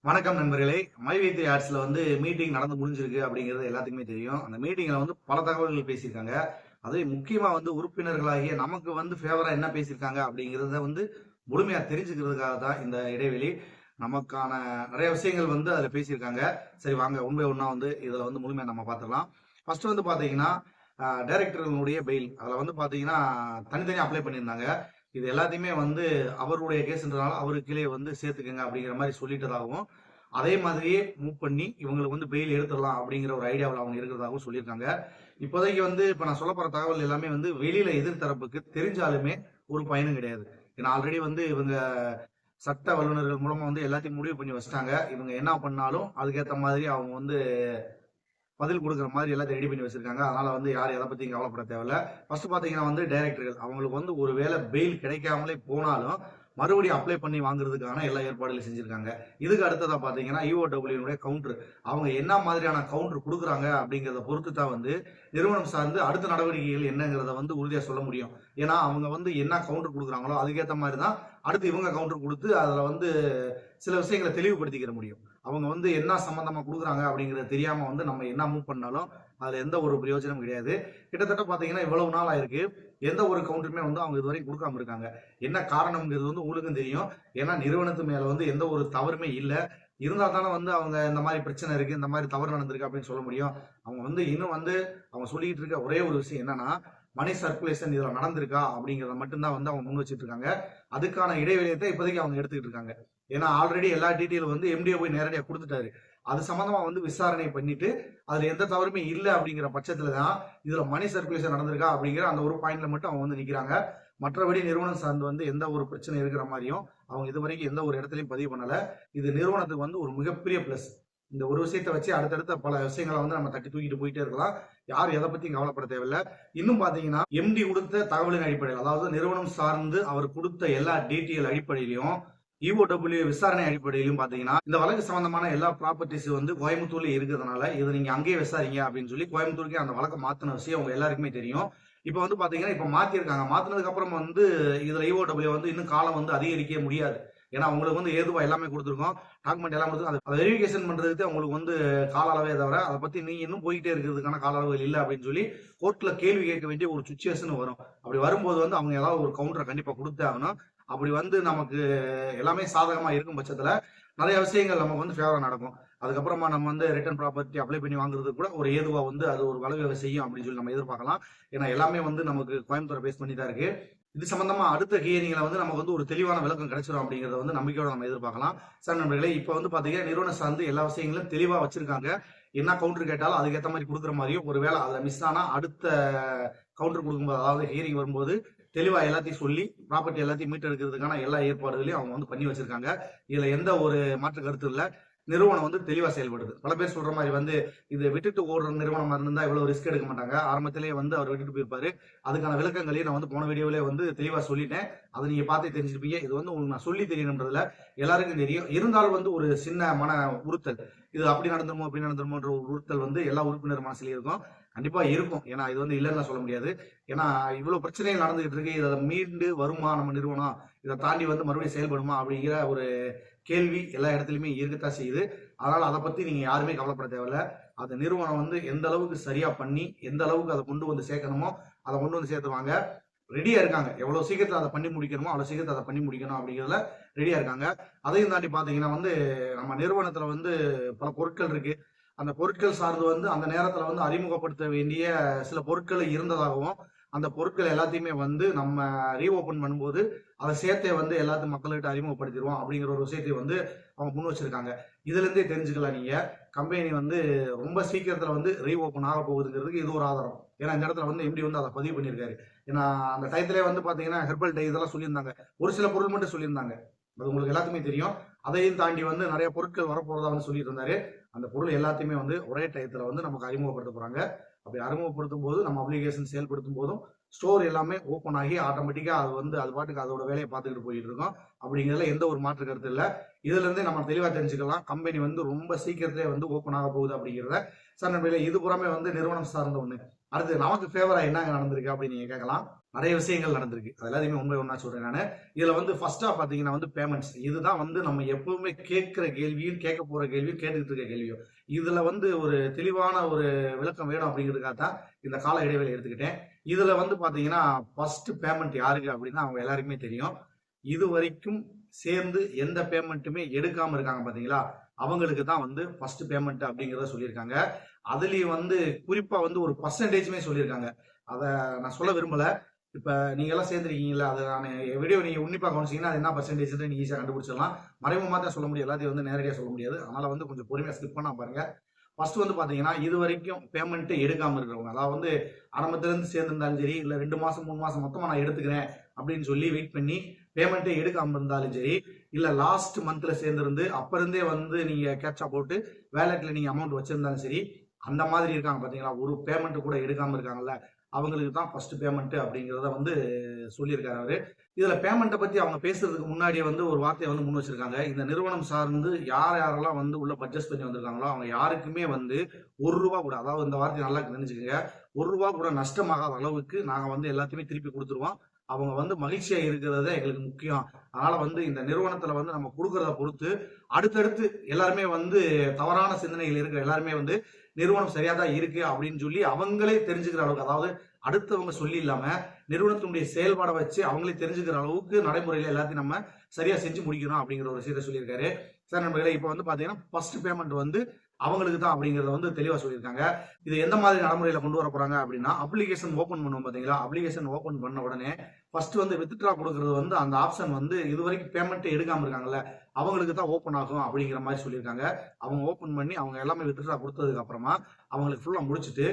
வணக்கம் நண்பர்களே. மை3 ஆர்ட்ஸ்ல மீட்டிங் நடந்து முடிஞ்சிருக்கு அப்படிங்கிறது எல்லாத்துக்குமே தெரியும். அந்த மீட்டிங்ல பல தகவல்கள் பேசியிருக்காங்க. அதுவும் முக்கியமா உறுப்பினர்களாகிய நமக்கு ஃபேவரா என்ன பேசியிருக்காங்க அப்படிங்கிறத முழுமையா தெரிஞ்சுக்கிறதுக்காக தான் இந்த இடைவெளி. நமக்கான நிறைய விஷயங்கள் அதுல பேசியிருக்காங்க. சரி வாங்க ஒன்பே ஒண்ணா இதுல முழுமையா நம்ம பார்த்துடலாம். ஃபர்ஸ்ட் பாத்தீங்கன்னா டைரக்டர்களுடைய பெயில் அதுல பாத்தீங்கன்னா தனித்தனியா அப்ளை பண்ணியிருந்தாங்க. இது எல்லாத்தையுமே அவருடைய கேஸ்ன்றதால அவருக்கு கீழே சேர்த்துக்கங்க அப்படிங்கிற மாதிரி சொல்லிட்டதாகவும், அதே மாதிரியே மூவ் பண்ணி இவங்களுக்கு பெயில் எடுத்துடலாம் அப்படிங்கிற ஒரு ஐடியாவில் அவங்க இருக்கிறதாகவும் சொல்லியிருக்காங்க. இப்போதைக்கு இப்ப நான் சொல்ல போற தகவல் எல்லாமே வெளியில எதிர்த்தரப்புக்கு தெரிஞ்சாலுமே ஒரு பயனும் கிடையாது. ஏன்னா ஆல்ரெடி இவங்க சட்ட வல்லுநர்கள் மூலமா எல்லாத்தையும் முடிவு பண்ணி வச்சிட்டாங்க. இவங்க என்ன பண்ணாலும் அதுக்கேற்ற மாதிரி அவங்க பதில் கொடுக்குற மாதிரி எல்லாத்தையும் ரெடி பண்ணி வச்சிருக்காங்க. அதனால யாரும் எதை பத்தியும் கவலைப்பட தேவையில்ல. ஃபர்ஸ்ட் பாத்தீங்கன்னா டைரக்டர்கள் அவங்களுக்கு ஒரு வேளை பெயில் கிடைக்காமலே போனாலும் மறுபடியும் அப்ளை பண்ணி வாங்குறதுக்கான எல்லா ஏற்பாடுகளையும் செஞ்சிருக்காங்க. இதுக்கு அடுத்ததா பாத்தீங்கன்னா இஓடபிள்யூனுடைய கவுண்டர் அவங்க என்ன மாதிரியான கவுண்டர் கொடுக்குறாங்க அப்படிங்கிறத பொறுத்து தான் நிறுவனம் சார்ந்து அடுத்த நடவடிக்கைகள் என்னங்கிறத உறுதியா சொல்ல முடியும். ஏன்னா அவங்க என்ன கவுண்டர் கொடுக்குறாங்களோ அதுக்கேற்ற மாதிரி தான் அடுத்து இவங்க கவுண்டர் கொடுத்து அதுல சில விஷயங்களை தெளிவுபடுத்திக்கிற முடியும். அவங்க என்ன சம்பந்தமா கொடுக்குறாங்க அப்படிங்கறது தெரியாம நம்ம என்ன மூவ் பண்ணாலும் அதுல எந்த ஒரு பிரயோஜனம் கிடையாது. கிட்டத்தட்ட பாத்தீங்கன்னா இவ்வளவு நாள் ஆயிருக்கு எந்த ஒரு கவுண்டருமே அவங்க இதுவரைக்கும் கொடுக்காம இருக்காங்க. என்ன காரணம்ங்கிறது உங்களுக்கும் தெரியும். ஏன்னா நிறுவனத்து மேல எந்த ஒரு தவறுமே இல்லை. இருந்தா தானே அவங்க இந்த மாதிரி பிரச்சனை இருக்கு, இந்த மாதிரி தவறு நடந்திருக்கு அப்படின்னு சொல்ல முடியும். அவங்க இன்னும் அவங்க சொல்லிட்டு இருக்க ஒரே ஒரு விஷயம் என்னன்னா மணி சர்க்குலேஷன் இதுல நடந்திருக்கா அப்படிங்கறத மட்டும்தான் அவங்க முன் வச்சிட்டு இருக்காங்க. அதுக்கான இடைவெளியத்தை இப்போதைக்கு அவங்க எடுத்துக்கிட்டு இருக்காங்க. ஏன்னா ஆல்ரெடி எல்லா டீட்டெயிலும் எம்டிஓ போய் நேரடியா கொடுத்துட்டாரு. அது சம்பந்தமா விசாரணை பண்ணிட்டு அதுல எந்த தவறுமே இல்லை அப்படிங்கிற பட்சத்துலதான் இதுல மணி சர்க்குலேஷன் நடந்திருக்கா அப்படிங்கிற அந்த ஒரு பாயிண்ட்ல மட்டும் அவங்க நிக்கிறாங்க. மற்றபடி நிறுவனம் சார்ந்து எந்த ஒரு பிரச்சனை இருக்கிற மாதிரியும் அவங்க இதுவரைக்கும் எந்த ஒரு இடத்துலயும் பதிவு பண்ணல. இது நிறுவனத்துக்கு ஒரு மிகப்பெரிய பிளஸ். இந்த ஒரு விஷயத்தை வச்சு அடுத்தடுத்த பல விஷயங்களை நம்ம தட்டி தூக்கிட்டு போயிட்டே இருக்கலாம். யாரும் எதை பத்தியும் கவலைப்பட தேவையில்லை. இன்னும் பாத்தீங்கன்னா எம்டி கொடுத்த தகவலின் அடிப்படையில், அதாவது நிறுவனம் சார்ந்து அவர் கொடுத்த எல்லா டீட்டெயில் அடிப்படையிலையும் இஓடபிள்யூ விசாரணை அடிப்படையிலும் பாத்தீங்கன்னா இந்த வழக்கு சம்பந்தமான எல்லா ப்ராப்பர்ட்டிஸ் கோயம்புத்தூர்ல இருக்கிறதுனால இதை நீங்க அங்கேயே விசாரிங்க அப்படின்னு சொல்லி கோயம்புத்தூருக்கு அந்த வழக்கை மாத்தின விஷயம் அவங்க எல்லாருக்குமே தெரியும். இப்ப பாத்தீங்கன்னா இப்ப மாத்திருக்காங்க. மாத்தினதுக்கு அப்புறம் இதுல இஓடபிள்யூ இன்னும் காலம் அதிகரிக்க முடியாது. ஏன்னா அவங்களுக்கு ஏதுவா எல்லாமே கொடுத்துருக்கோம், டாக்குமெண்ட் எல்லாம் கொடுத்துருக்கோம். அதை வெரிஃபிகேஷன் பண்றதுக்கு அவங்களுக்கு கால அளவே தவிர அதை பத்தி நீங்க இன்னும் போயிட்டே இருக்கிறதுக்கான கால அளவுகள் இல்லை அப்படின்னு சொல்லி கோர்ட்ல கேள்வி கேட்க வேண்டிய ஒரு சுச்சுவேஷன் வரும். அப்படி வரும்போது அவங்க ஏதாவது ஒரு கவுண்டரை கண்டிப்பா கொடுத்தே ஆகணும். அப்படி நமக்கு எல்லாமே சாதகமா இருக்கும் பட்சத்துல நிறைய விஷயங்கள் நமக்கு ஃபேவரா நடக்கும். அதுக்கப்புறமா நம்ம ரிட்டர்ன் ப்ராப்பர்ட்டி அப்ளை பண்ணி வாங்குறது கூட ஒரு ஏதுவா அது ஒரு வளவை செய்யும் அப்படின்னு சொல்லி நம்ம எதிர்பார்க்கலாம். ஏன்னா எல்லாமே நமக்கு கோயம்புத்தூரை பேஸ் பண்ணி தான் இருக்கு. இது சம்பந்தமா அடுத்த ஹியரிங்ல நமக்கு ஒரு தெளிவான விளக்கம் கிடைச்சிடும் அப்படிங்கறத நம்பிக்கையோட நம்ம எதிர்பார்க்கலாம். சார் நண்பர்களே, இப்ப பாத்தீங்கன்னா நிறுவனம் சார்ந்து எல்லா விஷயங்களும் தெளிவா வச்சிருக்காங்க. என்ன கவுண்டர் கேட்டாலும் அதுக்கேற்ற மாதிரி கொடுக்குற மாதிரியும், ஒருவேளை அதுல மிஸ் ஆனா அடுத்த கவுண்டர் கொடுக்கும்போது அதாவது ஹியரிங் வரும்போது தெளிவா எல்லாத்தையும் சொல்லி ப்ராப்பர்ட்டி எல்லாத்தையும் மீட் எடுக்கிறதுக்கான எல்லா ஏற்பாடுகளையும் அவங்க பண்ணி வச்சிருக்காங்க. இதுல எந்த ஒரு மாற்று கருத்து இல்ல. நிறுவனம் தெளிவா செயல்படுது. பல பேர் சொல்ற மாதிரி இது விட்டுட்டு ஓடுற நிறுவனமா இருந்தா இவ்வளவு ரிஸ்க் எடுக்க மாட்டாங்க. ஆரம்பத்திலேயே அவர் விட்டுட்டு போயிருப்பாரு. அதுக்கான விளக்கங்களையும் நான் போன வீடியோவிலே தெளிவா சொல்லிட்டேன். அதை நீங்க பார்த்தே தெரிஞ்சிருப்பீங்க. இது உங்களுக்கு நான் சொல்லி தெரியணுன்றதுல எல்லாருக்கும் தெரியும். இருந்தாலும் ஒரு சின்ன மன உறுத்தல், இது அப்படி நடந்துருமோ அப்படி நடந்துருமோன்ற ஒரு உறுத்தல் எல்லா உறுப்பினர் மனசுலயும் இருக்கும். கண்டிப்பா இருக்கும். ஏன்னா இது இல்லைன்னு சொல்ல முடியாது. ஏன்னா இவ்வளவு பிரச்சனைகள் நடந்துகிட்டு இருக்கு. இதை மீண்டு வருமா நம்ம நிறுவனம், இதை தாண்டி மறுபடியும் செயல்படுமா அப்படிங்கிற ஒரு கேள்வி எல்லா இடத்துலயுமே இருக்கத்தான் செய்யுது. அதனால அதை பத்தி நீங்க யாருமே கவலைப்பட தேவையில்ல. அந்த நிறுவனம் எந்த அளவுக்கு சரியா பண்ணி எந்த அளவுக்கு அதை கொண்டு சேர்க்கணுமோ அதை கொண்டு சேர்த்துவாங்க. ரெடியா இருக்காங்க. எவ்வளவு சீக்கிரத்துல அதை பண்ணி முடிக்கணுமோ அவ்வளவு சீக்கிரத்தை அதை பண்ணி முடிக்கணும் அப்படிங்கிறதுல ரெடியா இருக்காங்க. அதையும் தாண்டி பாத்தீங்கன்னா நம்ம நிறுவனத்துல பல பொருட்கள் இருக்கு. அந்த பொருட்கள் சார்ந்து அந்த நேரத்துல அறிமுகப்படுத்த வேண்டிய சில பொருட்கள் இருந்ததாகவும், அந்த பொருட்கள் எல்லாத்தையுமே நம்ம ரீஓபன் பண்ணும்போது அதை சேர்த்தே எல்லாத்தையும் மக்கள்கிட்ட அறிமுகப்படுத்திடுவோம் அப்படிங்கிற ஒரு விஷயத்தை அவங்க முன் வச்சிருக்காங்க. இதுல இருந்தே தெரிஞ்சுக்கலாம் நீங்க கம்பெனி ரொம்ப சீக்கிரத்துல ரீஓபன் ஆக போகுதுங்கிறதுக்கு இது ஒரு ஆதாரம். ஏன்னா இந்த இடத்துல எம்டி அதை பதிவு பண்ணியிருக்காரு. ஏன்னா அந்த டயத்திலே பாத்தீங்கன்னா ஹெர்பல் டை இதெல்லாம் சொல்லியிருந்தாங்க. ஒரு சில பொருள் மட்டும் சொல்லியிருந்தாங்க. அது உங்களுக்கு எல்லாத்துக்குமே தெரியும். அதையும் தாண்டி நிறைய பொருட்கள் வரப்போறதா சொல்லிட்டு இருந்தாரு. அந்த பொருள் எல்லாத்தையுமே ஒரே டயத்துல நமக்கு அறிமுகப்படுத்த போறாங்க. அப்படி அறிமுகப்படுத்தும் போது நம்ம அப்ளிகேஷன் செயல்படுத்தும் போதும் ஸ்டோர் எல்லாமே ஓப்பன் ஆகி ஆட்டோமேட்டிக்கா அது பாட்டுக்கு அதோட வேலையை பார்த்துக்கிட்டு போயிட்டு இருக்கோம். அப்படிங்கிறதுல எந்த ஒரு மாற்று கருத்து இல்லை. இதுல இருந்தே நம்ம தெளிவா தெரிஞ்சுக்கலாம் கம்பெனி ரொம்ப சீக்கிரத்திலே ஓப்பன் ஆக போகுது அப்படிங்கிறத. சார் நண்பர்களே, இது புறமே நிறுவனம் சார்ந்த ஒண்ணு. அடுத்து நமக்கு ஃபேவரா என்னங்க நடந்திருக்கு அப்படின்னு நீங்க கேட்கலாம். நிறைய விஷயங்கள் நடந்திருக்கு. அது எல்லாத்தையுமே உண்மை ஒண்ணா சொல்றேன் நானு. இதுல வந்து ஃபர்ஸ்ட்டா பாத்தீங்கன்னா வந்து பேமெண்ட்ஸ். இதுதான் வந்து நம்ம எப்பவுமே கேட்கிற கேள்வியும், கேட்க போற கேள்வியும், கேட்டுக்கிட்டு இருக்க கேள்வியும். இதுல வந்து ஒரு தெளிவான ஒரு விளக்கம் வேணும் அப்படிங்கிறதுக்காக தான் இந்த கால இடைவெளி எடுத்துக்கிட்டேன். இதுல வந்து பாத்தீங்கன்னா ஃபர்ஸ்ட் பேமெண்ட் யாருக்கு அப்படின்னா அவங்க எல்லாருக்குமே தெரியும். இது வரைக்கும் சேர்ந்து எந்த பேமெண்ட்டுமே எடுக்காம இருக்காங்க பாத்தீங்களா, அவங்களுக்கு தான் வந்து ஃபர்ஸ்ட் பேமெண்ட் அப்படிங்கிறத சொல்லியிருக்காங்க. அதுலயும் வந்து குறிப்பா வந்து ஒரு பர்சன்டேஜுமே சொல்லியிருக்காங்க. அத நான் சொல்ல விரும்பல. இப்ப நீங்க எல்லாம் சேர்ந்திருக்கீங்கல்ல, அது நான் வீடியோ நீங்க உன்னிப்பா கவனிச்சீங்கன்னா அது என்ன பர்சன்டேஜ் நீங்க ஈஸியா கண்டுபிடிச்சிடலாம். மறைமுகமா தான் சொல்ல முடியும், எல்லாத்தையும் வந்து நேரடியா சொல்ல முடியாது. அதனால வந்து கொஞ்சம் பொறுமையா ஸ்கிப் பண்ணா பாருங்க. ஃபர்ஸ்ட் வந்து பாத்தீங்கன்னா இது வரைக்கும் பேமெண்ட் எடுக்காம இருக்கிறவங்க, அதாவது வந்து ஆரம்பத்துல இருந்து சேர்ந்திருந்தாலும் சரி, இல்ல 2 மாசம் 3 மாசம் மொத்தமா நான் எடுத்துக்கிறேன் அப்படின்னு சொல்லி வெயிட் பண்ணி பேமெண்ட்டே எடுக்காம இருந்தாலும் சரி, இல்ல லாஸ்ட் மந்த்ல சேர்ந்திருந்து அப்ப இருந்தே வந்து நீங்க கேப்சா போட்டு வேலெட்ல நீங்க அமௌண்ட் வச்சிருந்தாலும் சரி, அந்த மாதிரி இருக்காங்க பாத்தீங்களா, ஒரு பேமெண்ட் கூட எடுக்காம இருக்காங்கல்ல, அவங்களுக்கு தான் ஃபர்ஸ்ட் பேமெண்ட் அப்படிங்கிறத வந்து சொல்லியிருக்காரு அவரு. இதுல பேமெண்ட்டை பத்தி அவங்க பேசுறதுக்கு முன்னாடியே வந்து ஒரு வார்த்தையை வந்து முன் வச்சிருக்காங்க. இந்த நிறுவனம் சார்ந்து யார் யாரெல்லாம் வந்து உள்ள பட்ஜெட் பண்ணி வந்திருக்காங்களோ அவங்க யாருக்குமே வந்து ₹1 கூட, அதாவது இந்த வார்த்தையை நல்லா தெரிஞ்சுக்கங்க, ₹1 கூட நஷ்டமாகாத அளவுக்கு நாங்க வந்து எல்லாத்தையுமே திருப்பி கொடுத்துருவோம். அவங்க வந்து மகிழ்ச்சியா இருக்கிறது எங்களுக்கு முக்கியம். அதனால வந்து இந்த நிறுவனத்துல வந்து நம்ம கொடுக்கறத பொறுத்து அடுத்தடுத்து எல்லாருமே வந்து தவறான சிந்தனைகள் இருக்கிற எல்லாருமே வந்து நிறுவனம் சரியா தான் இருக்கு அப்படின்னு சொல்லி அவங்களே தெரிஞ்சுக்கிற அளவுக்கு, அதாவது அடுத்தவங்க சொல்லி இல்லாம நிறுவனத்தினுடைய செயல்பாடை வச்சு அவங்களே தெரிஞ்சுக்கிற அளவுக்கு நடைமுறையில எல்லாத்தையும் நம்ம சரியா செஞ்சு முடிக்கணும் அப்படிங்கிற ஒரு விஷயத்த சொல்லியிருக்காரு. சார் நண்பர்களே, இப்ப வந்து பாத்தீங்கன்னா ஃபர்ஸ்ட் பேமெண்ட் வந்து அவங்களுக்கு தான் அப்படிங்கறத வந்து தெளிவா சொல்லியிருக்காங்க. இது எந்த மாதிரி நடைமுறையில கொண்டு வர போறாங்க அப்படின்னா, அப்ளிகேஷன் ஓபன் பண்ணுவோம் பாத்தீங்களா, அப்ளிகேஷன் ஓபன் பண்ண உடனே ஃபர்ஸ்ட் வந்து வித்ட்ரா கொடுக்கறது வந்து அந்த ஆப்ஷன் வந்து இதுவரைக்கும் பேமெண்ட் எடுக்காம இருக்காங்கல்ல, அவங்களுக்கு தான் ஓபன் ஆகும் அப்படிங்கிற மாதிரி சொல்லியிருக்காங்க. அவங்க ஓபன் பண்ணி அவங்க எல்லாமே வித்ட்ரா கொடுத்ததுக்கு அப்புறமா அவங்களுக்கு ஃபுல்லா முடிச்சுட்டு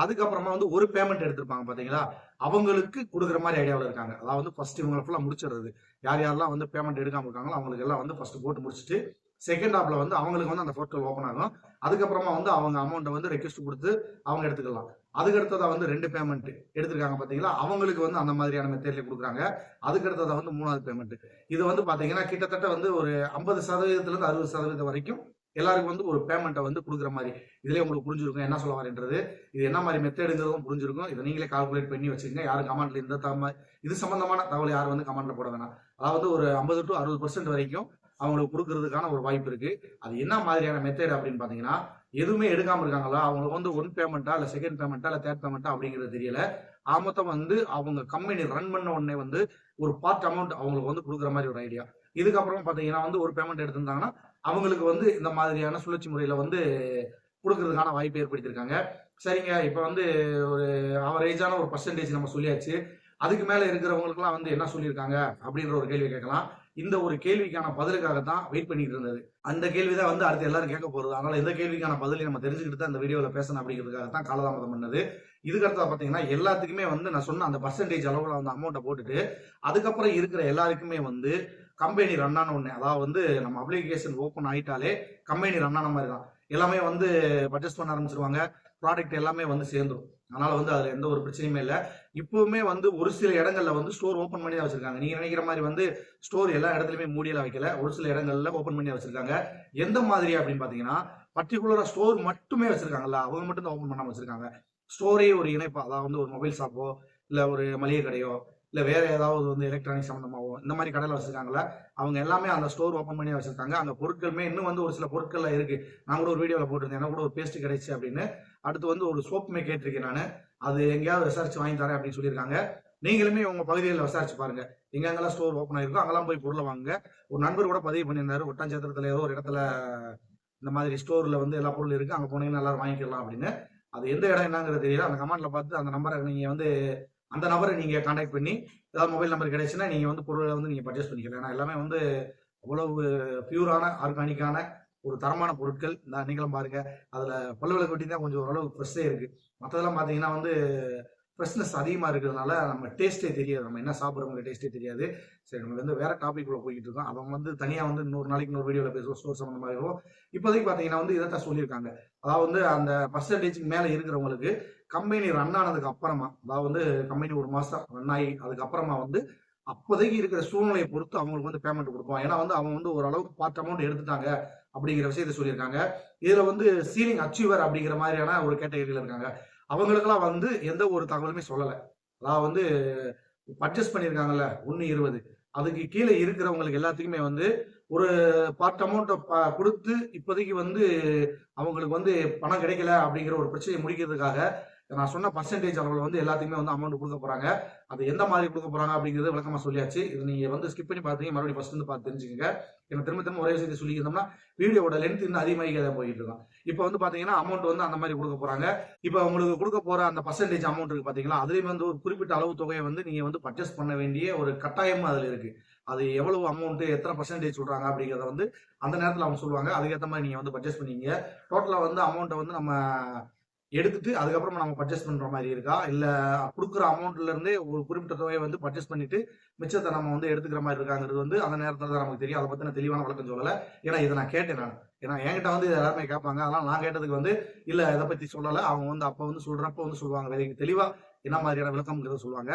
அதுக்கப்புறமா வந்து ஒரு பேமெண்ட் எடுத்திருப்பாங்க பாத்தீங்களா, அவங்களுக்கு கொடுக்குற மாதிரி ஐடியாவில் இருக்காங்க. அதாவது ஃபர்ஸ்ட் இவங்களை ஃபுல்லா முடிச்சிடுறது, யார் யாரெல்லாம் வந்து பேமெண்ட் எடுக்காம இருக்காங்களோ அவங்களுக்கு எல்லாம் வந்து ஃபர்ஸ்ட் போட்டு முடிச்சுட்டு செகண்ட் ஹாப்ல வந்து அவங்களுக்கு வந்து அந்த போர்ட்டல் ஓப்பன் ஆகும். அதுக்கப்புறமா வந்து அவங்க அமௌண்ட்டை வந்து ரெக்வெஸ்ட் கொடுத்து அவங்க எடுத்துக்கலாம். அதுக்கு அடுத்ததா வந்து 2 பேமெண்ட் எடுத்திருக்காங்க பாத்தீங்களா, அவங்களுக்கு வந்து அந்த மாதிரியான மெத்தட்ல கொடுக்குறாங்க. அதுக்கு அடுத்ததா வந்து 3வது பேமெண்ட். இது வந்து பாத்தீங்கன்னா கிட்டத்தட்ட வந்து ஒரு 50% இருந்து 60% வரைக்கும் எல்லாருக்கும் வந்து ஒரு பேமெண்ட்டை வந்து கொடுக்குற மாதிரி. இதுலயே உங்களுக்கு புரிஞ்சிருக்கும் என்ன சொல்ல வரேன்றது. இது என்ன மாதிரி மெத்தடுங்கிறதும் புரிஞ்சிருக்கும். இதை நீங்களே கால்குலேட் பண்ணி வச்சுக்கோங்க. யாரும் கமெண்ட்ல இது சம்பந்தமான தகவல் யாரும் வந்து கமெண்ட்ல போட வேணாம். அதாவது ஒரு 50 to 60% வரைக்கும் அவங்களுக்கு கொடுக்கறதுக்கான ஒரு வாய்ப்பு இருக்கு. அது என்ன மாதிரியான மெத்தட் அப்படின்னு பாத்தீங்கன்னா, எதுவுமே எடுக்காம இருக்காங்களா, அவங்களுக்கு வந்து 1 பேமெண்ட்டா இல்ல செகண்ட் பேமெண்ட்டா இல்ல தேர்ட் பேமெண்ட்டா அப்படிங்கிறது தெரியல. மொத்தம் வந்து அவங்க கம்பெனி ரன் பண்ண உடனே வந்து ஒரு பார்ட் அமௌண்ட் அவங்களுக்கு வந்து கொடுக்குற மாதிரி ஒரு ஐடியா. இதுக்கப்புறம் பாத்தீங்கன்னா வந்து ஒரு பேமெண்ட் எடுத்திருந்தாங்கன்னா அவங்களுக்கு வந்து இந்த மாதிரியான சுழற்சி முறையில வந்து கொடுக்கறதுக்கான வாய்ப்பு ஏற்படுத்தியிருக்காங்க. சரிங்க, இப்ப வந்து ஒரு அவரேஜான ஒரு பர்சன்டேஜ் நம்ம சொல்லியாச்சு. அதுக்கு மேல இருக்கிறவங்களுக்குலாம் வந்து என்ன சொல்லியிருக்காங்க அப்படின்ற ஒரு கேள்வி கேட்கலாம். இந்த ஒரு கேள்விக்கான பதிலுக்காக தான் வெயிட் பண்ணிட்டு இருந்தது. அந்த கேள்விதான் வந்து அடுத்து எல்லாரும் கேட்க போறது. அதனால இந்த கேள்விக்கான பதிலை நம்ம தெரிஞ்சுக்கிட்டு தான் இந்த வீடியோல பேசணும் அப்படிங்கிறதுக்காக தான் காலதாமதம் பண்ணது. இதுக்கு அடுத்தா பாத்தீங்கன்னா எல்லாத்துக்குமே வந்து நான் சொன்ன அந்த பர்சன்டேஜ் அளவுல வந்து அமௌண்ட்டை போட்டுட்டு அதுக்கப்புறம் இருக்கிற எல்லாருக்குமே வந்து கம்பெனி ரன் ஆன உடனே, அதாவது வந்து நம்ம அப்ளிகேஷன் ஓபன் ஆயிட்டாலே கம்பெனி ரன் ஆன மாதிரி தான். எல்லாமே வந்து பர்ச்சேஸ் பண்ண ஆரம்பிச்சிருவாங்க. ப்ராடக்ட் எல்லாமே வந்து சேர்ந்துரும். அதனால வந்து அதுல எந்த ஒரு பிரச்சனையுமே இல்லை. இப்பவுமே வந்து ஒரு சில இடங்கள்ல வந்து ஸ்டோர் ஓபன் பண்ணி தான் வச்சிருக்காங்க. நீங்க நினைக்கிற மாதிரி வந்து ஸ்டோர் எல்லா இடத்துலயுமே மூடியெல்லாம் வைக்கல. ஒரு சில இடங்கள்ல ஓபன் பண்ணி வச்சிருக்காங்க. எந்த மாதிரி அப்படின்னு பாத்தீங்கன்னா, பர்டிகுலரா ஸ்டோர் மட்டுமே வச்சிருக்காங்கல்ல, அவங்க மட்டும் தான் ஓபன் பண்ணாம வச்சிருக்காங்க. ஸ்டோரே ஒரு இணைப்பா, அதாவது வந்து ஒரு மொபைல் ஷாப்போ இல்ல ஒரு மளிகை கடையோ இல்ல வேற ஏதாவது வந்து எலக்ட்ரானிக் சம்பந்தமாவோ இந்த மாதிரி கடையில வச்சிருக்காங்கல்ல, அவங்க எல்லாமே அந்த ஸ்டோர் ஓபன் பண்ணி வச்சிருக்காங்க. அங்க பொருட்களுமே இன்னும் வந்து ஒரு சில பொருட்கள்லாம் இருக்கு. நான் கூட ஒரு வீடியோல போட்டிருந்தேன், எனக்கு கூட ஒரு பேஸ்ட் கிடைச்சு அப்படின்னு. அடுத்து வந்து ஒரு சோப்புமே கேட்டிருக்கேன் நானு. அது எங்கேயாவது விசாரிச்சு வாங்கி தரேன் அப்படின்னு சொல்லியிருக்காங்க. நீங்களுமே உங்க பகுதிகளில் விசாரிச்சு பாருங்க. எங்கெங்கெல்லாம் ஸ்டோர் ஓப்பன் ஆயிருக்கோ அங்கெல்லாம் போய் பொருளை வாங்க. ஒரு நண்பர் கூட பதிவு பண்ணியிருந்தாரு, ஒட்டஞ்சத்திரத்துல ஏதோ ஒரு இடத்துல இந்த மாதிரி ஸ்டோர்ல வந்து எல்லா பொருளும் இருக்கு, அங்க போனீங்கன்னா எல்லாரும் வாங்கிக்கலாம் அப்படின்னு. அது எந்த இடம் என்னங்கிறது தெரியல. அந்த கமெண்ட்ல பார்த்து அந்த நம்பரை நீங்க வந்து அந்த நபரை நீங்க கான்டாக்ட் பண்ணி ஏதாவது மொபைல் நம்பர் கிடைச்சுன்னா நீங்க வந்து பொருளை வந்து நீங்க பர்ச்சேஸ் பண்ணிக்கலாம். ஏன்னா எல்லாமே வந்து அவ்வளவு பியூரான ஆர்கானிக்கான ஒரு தரமான பொருட்கள். நீங்களும் பாருங்க, அதுல பல்லுவில கொட்டி தான் கொஞ்சம் ஓரளவு ஃப்ரெஷ்ஷே இருக்கு. மற்றதெல்லாம் பாத்தீங்கன்னா வந்து ஃப்ரெஷ்னஸ் அதிகமா இருக்கிறதுனால நம்ம டேஸ்டே தெரியாது, நம்ம என்ன சாப்பிட்றவங்க டேஸ்டே தெரியாது. சரி, நம்ம வந்து வேற டாபிக் உள்ள போய்கிட்டு இருக்கோம். அவங்க வந்து தனியா வந்து இன்னொரு நாளைக்கு இன்னொரு வீடியோல பேசுவோம், ஸ்டோர் சம்பந்தமாக இருக்கும். இப்போதைக்கு பாத்தீங்கன்னா வந்து இதைத்தான் சொல்லியிருக்காங்க. அதாவது வந்து அந்த பர்சன்டேஜுக்கு மேல இருக்கிறவங்களுக்கு கம்பெனி ரன் ஆனதுக்கு அப்புறமா, அதாவது வந்து கம்பெனி ஒரு மாசம் ரன் ஆகி அதுக்கப்புறமா வந்து அப்போதைக்கு இருக்கிற சூழ்நிலையை பொறுத்து அவங்களுக்கு வந்து பேமெண்ட் கொடுப்போம். ஏன்னா வந்து அவங்க வந்து ஓரளவுக்கு பார்ட் அமௌண்ட் எடுத்துட்டாங்க அப்படிங்கிற விஷயத்த சொல்லியிருக்காங்க. இதுல வந்து சீலிங் அச்சீவர் அப்படிங்கிற மாதிரியான ஒரு கேட்டகரியில இருக்காங்க. அவங்களுக்கெல்லாம் வந்து எந்த ஒரு தகவலுமே சொல்லலை. அதாவது வந்து பர்ச்சேஸ் பண்ணியிருக்காங்கல்ல 1.20 அதுக்கு கீழே இருக்கிறவங்களுக்கு எல்லாத்துக்குமே வந்து ஒரு பார்ட் அமௌண்ட் கொடுத்து இப்போதைக்கு வந்து அவங்களுக்கு வந்து பணம் கிடைக்கல அப்படிங்கிற ஒரு பிரச்சனையை முடிக்கிறதுக்காக நான் சொன்ன பர்சன்டேஜ் அளவில் வந்து எல்லாத்துக்குமே வந்து அமௌண்ட் கொடுக்க போறாங்க. அது எந்த மாதிரி கொடுக்க போறாங்க அப்படிங்கிறது விளக்கமா சொல்லியாச்சு. இது நீங்க வந்து ஸ்கிப் பண்ணி பார்த்தீங்க மறுபடியும் ஃபர்ஸ்ட் இருந்து பார்த்து தெரிஞ்சுக்கங்க. எனக்கு திரும்ப திரும்ப ஒரே விஷயத்தை சொல்லியிருந்தோம்னா வீடியோட லென்த் இன்னும் அதிகமாகி தான் போயிட்டு இருக்கோம். இப்போ வந்து பாத்தீங்கன்னா அமௌண்ட் வந்து அந்த மாதிரி கொடுக்க போறாங்க. இப்போ உங்களுக்கு கொடுக்க போற அந்த பர்சன்டேஜ் அமௌண்ட் இருக்கு பாத்தீங்களா, அதுலயும் வந்து ஒரு குறிப்பிட்ட அளவு தொகையை வந்து நீங்க வந்து பர்ச்சேஸ் பண்ண வேண்டிய ஒரு கட்டாயமும் அதுல இருக்கு. அது எவ்வளவு அமௌண்ட் எத்தனை பர்சன்டேஜ் சொல்றாங்க அப்படிங்கிறத வந்து அந்த நேரத்தில் அவங்க சொல்லுவாங்க. அதுக்கேற்ற மாதிரி நீங்க வந்து பர்ச்சேஸ் பண்ணீங்க. டோட்டலா வந்து அமௌண்ட்டை வந்து நம்ம எடுத்துட்டு அதுக்கப்புறமா நம்ம பர்ச்சேஸ் பண்ற மாதிரி இருக்கா, இல்ல கொடுக்குற அமௌண்ட்ல இருந்தே ஒரு குறிப்பிட்ட தொகையை வந்து பர்ச்சேஸ் பண்ணிட்டு மிச்சத்தை நம்ம வந்து எடுத்துக்கிற மாதிரி இருக்காங்கிறது வந்து அந்த நேரத்துல தான் நமக்கு தெரியும். அதை பத்தின தெளிவான விளக்கம் சொல்லலை. ஏன்னா இதை நான் கேட்டேன். ஏன்னா என்கிட்ட வந்து எல்லாருமே கேட்பாங்க. அதனால நான் கேட்டதுக்கு வந்து இல்ல இதை பத்தி சொல்லலை. அவங்க வந்து அப்ப வந்து சொல்றப்ப வந்து சொல்லுவாங்க தெளிவா என்ன மாதிரியான விளக்கம்ங்கிறத சொல்லுவாங்க.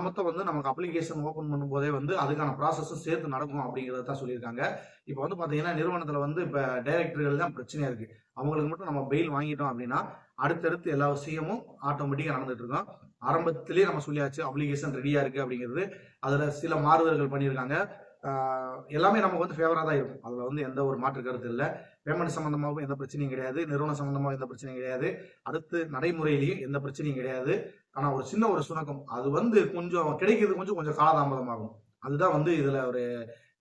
மொத்தம் வந்து நமக்கு அப்ளிகேஷன் ஓபன் பண்ணும்போதே வந்து அதுக்கான ப்ராசஸும் சேர்த்து நடக்கும் அப்படிங்கிறத தான் சொல்லியிருக்காங்க. இப்போ வந்து பாத்தீங்கன்னா நிறுவனத்துல வந்து இப்ப டைரக்டர்கள் தான் பிரச்சனையா இருக்கு. அவங்களுக்கு மட்டும் நம்ம பெயில் வாங்கிட்டோம் அப்படின்னா அடுத்தடுத்து எல்லா விஷயமும் ஆட்டோமேட்டிக்கா நடந்துட்டு இருக்கோம். ஆரம்பத்திலேயே நம்ம சொல்லியாச்சு அப்ளிகேஷன் ரெடியா இருக்கு அப்படிங்கிறது. அதுல சில மாறுதல்கள் பண்ணியிருக்காங்க. எல்லாமே நமக்கு வந்து ஃபேவரா தான் இருக்கும். அதுல வந்து எந்த ஒரு மாற்று கருத்து இல்லை. பேமெண்ட் சம்பந்தமாகவும் எந்த பிரச்சனையும் கிடையாது. நிறுவனம் சம்பந்தமாகவும் எந்த பிரச்சனையும் கிடையாது. அடுத்து நடைமுறையிலையும் எந்த பிரச்சனையும் கிடையாது. ஆனா ஒரு சின்ன ஒரு சுணக்கம் அது வந்து கொஞ்சம் கிடைக்கிறது கொஞ்சம் காலதாமதமாகும். அதுதான் வந்து இதுல ஒரு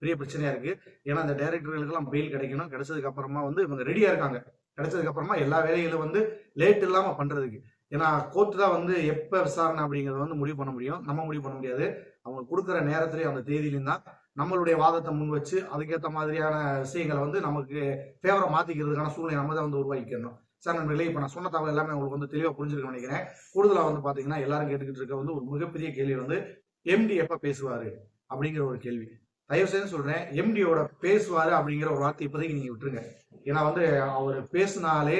பெரிய பிரச்சனையா இருக்கு. ஏன்னா இந்த டைரக்டர்களுக்கெல்லாம் பெயில் கிடைக்கணும். கிடைச்சதுக்கு அப்புறமா வந்து இவங்க ரெடியா இருக்காங்க. கிடைச்சதுக்கு அப்புறமா எல்லா வேலைகளும் வந்து லேட் இல்லாம பண்றதுக்கு. ஏன்னா கோர்ட் தான் வந்து எப்ப விசாரணை அப்படிங்கறத வந்து முடிவு பண்ண முடியும். நம்ம முடிவு பண்ண முடியாது. அவங்க கொடுக்குற நேரத்திலையும் அந்த தேதியிலையும் தான் நம்மளுடைய வாதத்தை முன் வச்சு அதுக்கேற்ற மாதிரியான விஷயங்களை வந்து நமக்கு ஃபேவரா மாத்திக்கிறதுக்கான சூழ்நிலை நம்ம தான் வந்து உருவாக்கிக்கணும். சார் நண்பர்களே, இப்போ நான் சொன்ன தகவல் எல்லாமே உங்களுக்கு வந்து தெளிவாக புரிஞ்சிருக்க நினைக்கிறேன். கூடுதலாக வந்து பாத்தீங்கன்னா எல்லாரும் கேட்டுக்கிட்டு இருக்க வந்து ஒரு மிகப்பெரிய கேள்வி வந்து எம்டி எப்ப பேசுவாரு அப்படிங்கிற ஒரு கேள்வி. தயவு செய்து சொல்றேன், எம்டியோட பேசுவாரு அப்படிங்கிற ஒரு வார்த்தை இப்போதைக்கு நீங்க விட்டுருங்க. ஏன்னா வந்து அவர் பேசினாலே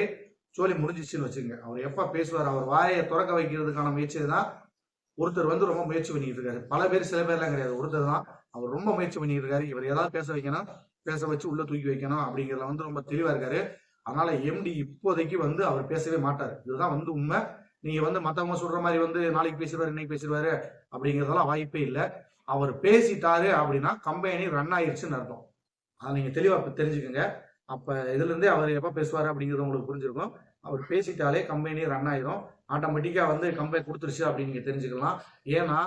சோழி முடிஞ்சிச்சுன்னு வச்சுங்க. அவர் எப்ப பேசுவார், அவர் வாயை திறக்க வைக்கிறதுக்கான முயற்சி தான் ஒருத்தர் வந்து ரொம்ப முயற்சி பண்ணிட்டு இருக்காரு. பல பேர் சில பேர்லாம் கிடையாது, ஒருத்தர் தான் அவர் ரொம்ப முயற்சி பண்ணிட்டு இருக்காரு. இவர் ஏதாவது பேச வைக்கணும், பேச வச்சு உள்ள தூக்கி வைக்கணும் அப்படிங்கிறத வந்து ரொம்ப தெளிவா இருக்காரு. அதனால எம்டி இப்போதைக்கு வந்து அவர் பேசவே மாட்டாரு. இதுதான் வந்து உண்மை. நீங்க வந்து மத்தவங்க சொல்ற மாதிரி வந்து நாளைக்கு பேசிடுவாரு இன்னைக்கு பேசிடுவாரு அப்படிங்கிறதெல்லாம் வாய்ப்பே இல்லை. அவர் பேசிட்டாரு அப்படின்னா கம்பெனி ரன் ஆயிடுச்சுன்னு அர்த்தம். அதை நீங்க தெளிவா தெரிஞ்சுக்கோங்க. அப்ப இதுல இருந்தே அவர் எப்ப பேசுவாரு அப்படிங்கிறது உங்களுக்கு புரிஞ்சிருக்கும். அவர் பேசிட்டாலே கம்பெனி ரன் ஆயிரும். ஆட்டோமேட்டிக்கா வந்து கம்பெனி கொடுத்துருச்சு அப்படின்னு நீங்க தெரிஞ்சுக்கலாம். ஏன்னா